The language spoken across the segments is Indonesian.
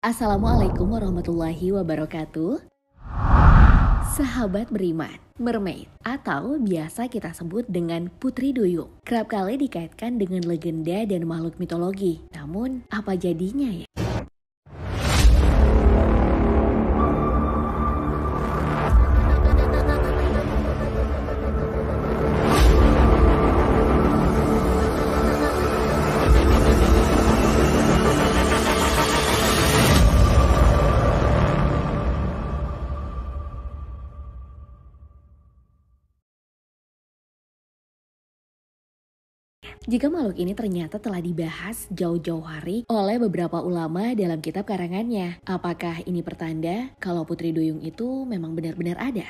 Assalamualaikum warahmatullahi wabarakatuh. Sahabat beriman, mermaid atau biasa kita sebut dengan putri duyung kerap kali dikaitkan dengan legenda dan makhluk mitologi. Namun, apa jadinya ya? Jika makhluk ini ternyata telah dibahas jauh-jauh hari oleh beberapa ulama dalam kitab karangannya, apakah ini pertanda kalau putri duyung itu memang benar-benar ada?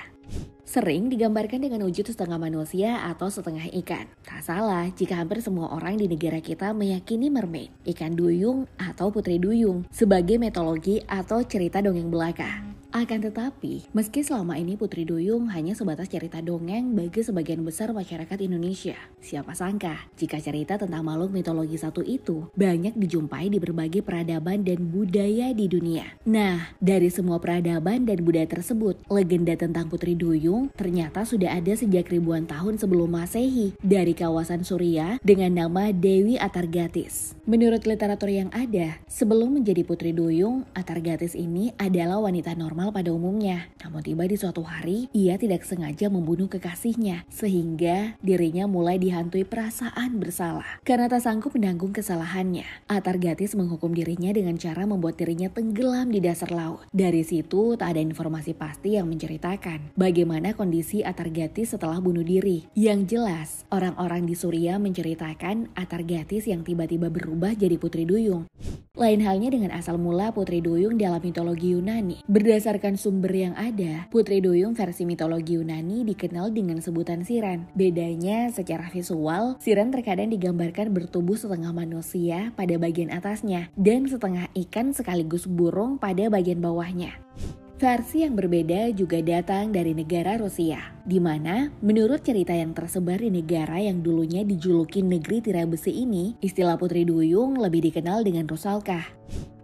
Sering digambarkan dengan wujud setengah manusia atau setengah ikan. Tak salah jika hampir semua orang di negara kita meyakini mermaid, ikan duyung atau putri duyung sebagai mitologi atau cerita dongeng belaka. Akan tetapi, meski selama ini putri duyung hanya sebatas cerita dongeng bagi sebagian besar masyarakat Indonesia, siapa sangka jika cerita tentang makhluk mitologi satu itu banyak dijumpai di berbagai peradaban dan budaya di dunia. Nah, dari semua peradaban dan budaya tersebut, legenda tentang putri duyung ternyata sudah ada sejak ribuan tahun sebelum Masehi dari kawasan Suria dengan nama Dewi Atargatis. Menurut literatur yang ada, sebelum menjadi putri duyung, Atargatis ini adalah wanita normal pada umumnya. Namun tiba di suatu hari, ia tidak sengaja membunuh kekasihnya, sehingga dirinya mulai dihantui perasaan bersalah. Karena tak sanggup menanggung kesalahannya, Atargatis menghukum dirinya dengan cara membuat dirinya tenggelam di dasar laut. Dari situ tak ada informasi pasti yang menceritakan bagaimana kondisi Atargatis setelah bunuh diri. Yang jelas, orang-orang di Suria menceritakan Atargatis yang tiba-tiba berubah jadi putri duyung. Lain halnya dengan asal mula putri duyung dalam mitologi Yunani. Berdasarkan sumber yang ada, putri duyung versi mitologi Yunani dikenal dengan sebutan siren. Bedanya secara visual, siren terkadang digambarkan bertubuh setengah manusia pada bagian atasnya dan setengah ikan sekaligus burung pada bagian bawahnya. Versi yang berbeda juga datang dari negara Rusia, di mana menurut cerita yang tersebar di negara yang dulunya dijuluki negeri tirai besi ini, istilah putri duyung lebih dikenal dengan Rusalka.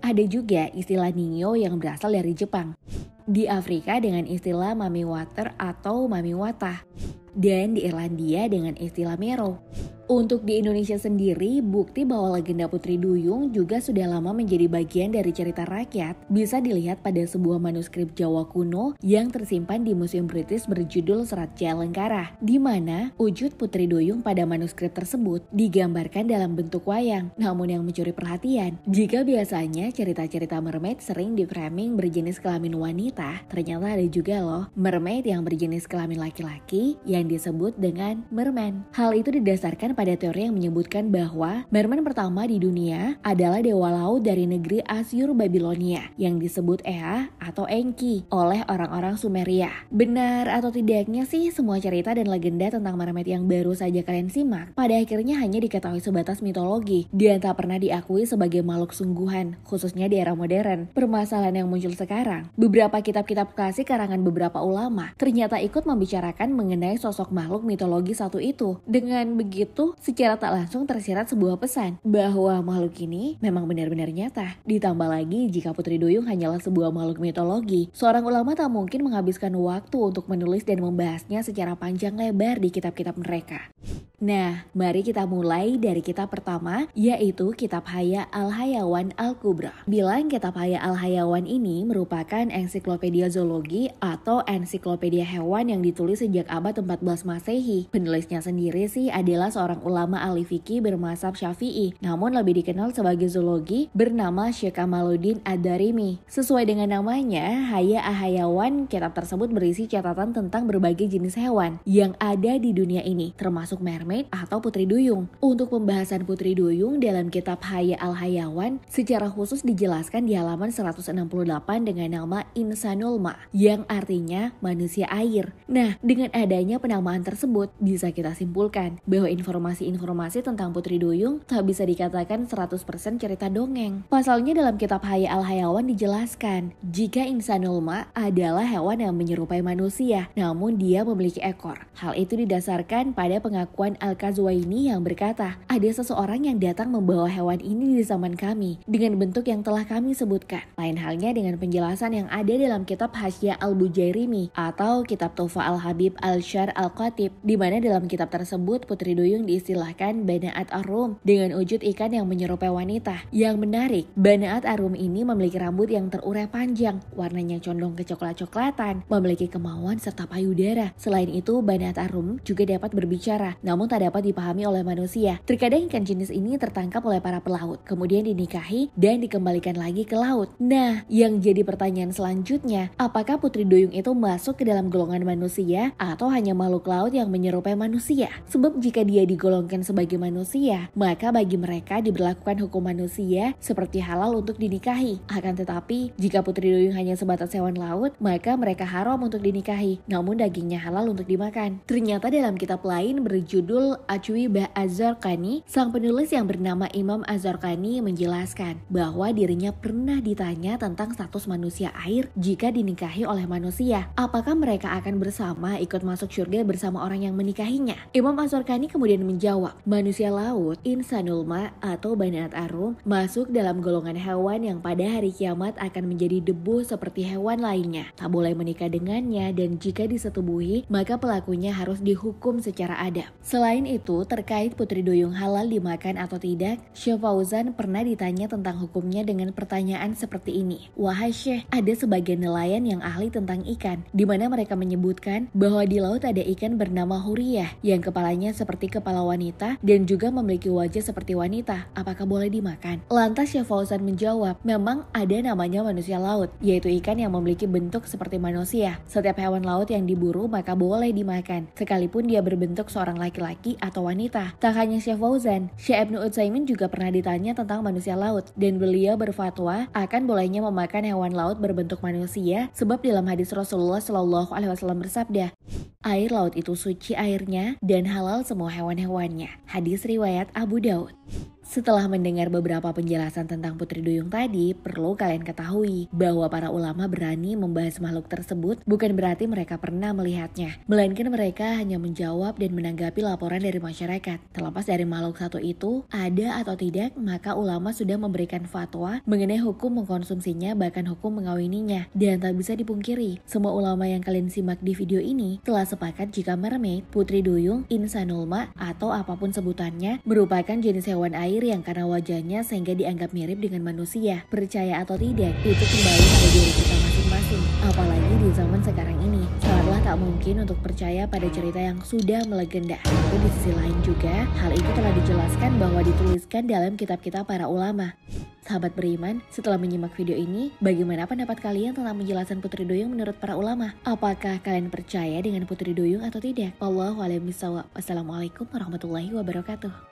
Ada juga istilah Ningyo yang berasal dari Jepang. Di Afrika dengan istilah Mami Water atau Mami Wata. Dan di Irlandia dengan istilah Mero. Untuk di Indonesia sendiri, bukti bahwa legenda putri duyung juga sudah lama menjadi bagian dari cerita rakyat bisa dilihat pada sebuah manuskrip Jawa kuno yang tersimpan di Museum British berjudul Serat Jalengkara, di mana wujud putri duyung pada manuskrip tersebut digambarkan dalam bentuk wayang. Namun yang mencuri perhatian, jika biasanya cerita-cerita mermaid sering di-framing berjenis kelamin wanita, ternyata ada juga loh mermaid yang berjenis kelamin laki-laki yang disebut dengan merman. Hal itu didasarkan pada teori yang menyebutkan bahwa merman pertama di dunia adalah dewa laut dari negeri Asyur Babilonia yang disebut Ea atau Enki oleh orang-orang Sumeria. Benar atau tidaknya sih semua cerita dan legenda tentang mermaid yang baru saja kalian simak pada akhirnya hanya diketahui sebatas mitologi dan tak pernah diakui sebagai makhluk sungguhan, khususnya di era modern. Permasalahan yang muncul sekarang, beberapa kitab-kitab klasik karangan beberapa ulama ternyata ikut membicarakan mengenai sosok makhluk mitologi satu itu. Dengan begitu, secara tak langsung tersirat sebuah pesan bahwa makhluk ini memang benar-benar nyata. Ditambah lagi jika putri duyung hanyalah sebuah makhluk mitologi, seorang ulama tak mungkin menghabiskan waktu untuk menulis dan membahasnya secara panjang lebar di kitab-kitab mereka. Nah, mari kita mulai dari kitab pertama, yaitu Kitab Haya Al-Hayawan Al-Kubra. Bilang Kitab Haya Al-Hayawan ini merupakan ensiklopedia zoologi atau ensiklopedia hewan yang ditulis sejak abad 14 Masehi. Penulisnya sendiri sih adalah seorang ulama ahli fikih bermazhab Syafi'i, namun lebih dikenal sebagai zoologi bernama Syekh Kamaluddin Ad-Darimi. Sesuai dengan namanya, Haya Al-Hayawan, kitab tersebut berisi catatan tentang berbagai jenis hewan yang ada di dunia ini, termasuk mermaid atau putri duyung. Untuk pembahasan putri duyung dalam kitab Haya Al-Hayawan secara khusus dijelaskan di halaman 168 dengan nama Insanul Ma, yang artinya manusia air. Nah, dengan adanya penamaan tersebut bisa kita simpulkan bahwa informasi-informasi tentang putri duyung tak bisa dikatakan 100% cerita dongeng. Pasalnya dalam kitab Haya Al-Hayawan dijelaskan jika Insanul Ma adalah hewan yang menyerupai manusia, namun dia memiliki ekor. Hal itu didasarkan pada pengakuan Al-Qazwaini yang berkata, ada seseorang yang datang membawa hewan ini di zaman kami dengan bentuk yang telah kami sebutkan. Lain halnya dengan penjelasan yang ada dalam kitab Hasyiah Al-Bujairimi atau kitab Tuhfa Al-Habib Al-Syar Al-Qatib, di mana dalam kitab tersebut Putri Duyung diistilahkan Bana'at Ar-Rum dengan wujud ikan yang menyerupai wanita. Yang menarik, Bana'at Ar-Rum ini memiliki rambut yang terurai panjang, warnanya condong ke coklat-coklatan, memiliki kemauan serta payudara. Selain itu, Bana'at Ar-Rum juga dapat berbicara, namun tak dapat dipahami oleh manusia. Terkadang ikan jenis ini tertangkap oleh para pelaut, kemudian dinikahi dan dikembalikan lagi ke laut. Nah, yang jadi pertanyaan selanjutnya, apakah Putri Duyung itu masuk ke dalam golongan manusia atau hanya makhluk laut yang menyerupai manusia? Sebab jika dia digolongkan sebagai manusia, maka bagi mereka diberlakukan hukum manusia seperti halal untuk dinikahi. Akan tetapi, jika Putri Duyung hanya sebatas hewan laut, maka mereka haram untuk dinikahi, namun dagingnya halal untuk dimakan. Ternyata dalam kitab lain berjudul Ajwi Bah Az-Zarqani, sang penulis yang bernama Imam Az-Zarqani menjelaskan bahwa dirinya pernah ditanya tentang status manusia air jika dinikahi oleh manusia. Apakah mereka akan bersama ikut masuk surga bersama orang yang menikahinya? Imam Az-Zarqani kemudian menjawab, manusia laut, insanul ma atau Bana'at Ar-Rum masuk dalam golongan hewan yang pada hari kiamat akan menjadi debu seperti hewan lainnya. Tak boleh menikah dengannya dan jika disetubuhi, maka pelakunya harus dihukum secara adab. Selain itu, terkait Putri Duyung halal dimakan atau tidak, Syekh Fauzan pernah ditanya tentang hukumnya dengan pertanyaan seperti ini. Wahai Syekh, ada sebagian nelayan yang ahli tentang ikan, di mana mereka menyebutkan bahwa di laut ada ikan bernama Huriyah, yang kepalanya seperti kepala wanita dan juga memiliki wajah seperti wanita. Apakah boleh dimakan? Lantas Syekh Fauzan menjawab, memang ada namanya manusia laut, yaitu ikan yang memiliki bentuk seperti manusia. Setiap hewan laut yang diburu maka boleh dimakan, sekalipun dia berbentuk seorang laki-laki atau wanita. Tak hanya Syekh Fauzan, Syekh Ibnu Utsaimin juga pernah ditanya tentang manusia laut, dan beliau berfatwa akan bolehnya memakan hewan laut berbentuk manusia, sebab dalam hadis Rasulullah SAW bersabda, air laut itu suci airnya dan halal semua hewan-hewannya. Hadis riwayat Abu Daud. Setelah mendengar beberapa penjelasan tentang Putri Duyung tadi, perlu kalian ketahui bahwa para ulama berani membahas makhluk tersebut bukan berarti mereka pernah melihatnya, melainkan mereka hanya menjawab dan menanggapi laporan dari masyarakat. Terlepas dari makhluk satu itu ada atau tidak, maka ulama sudah memberikan fatwa mengenai hukum mengkonsumsinya, bahkan hukum mengawininya. Dan tak bisa dipungkiri, semua ulama yang kalian simak di video ini telah sepakat jika mermaid, Putri Duyung, insanul ma atau apapun sebutannya merupakan jenis hewan air yang karena wajahnya sehingga dianggap mirip dengan manusia. Percaya atau tidak, itu kembali pada diri kita masing-masing. Apalagi di zaman sekarang ini, sangatlah tak mungkin untuk percaya pada cerita yang sudah melegenda. Tapi di sisi lain juga, hal itu telah dijelaskan bahwa dituliskan dalam kitab-kitab para ulama. Sahabat beriman, setelah menyimak video ini, bagaimana pendapat kalian tentang penjelasan Putri Duyung menurut para ulama? Apakah kalian percaya dengan Putri Duyung atau tidak? Wallahu a'lam bishawab. Wassalamualaikum warahmatullahi wabarakatuh.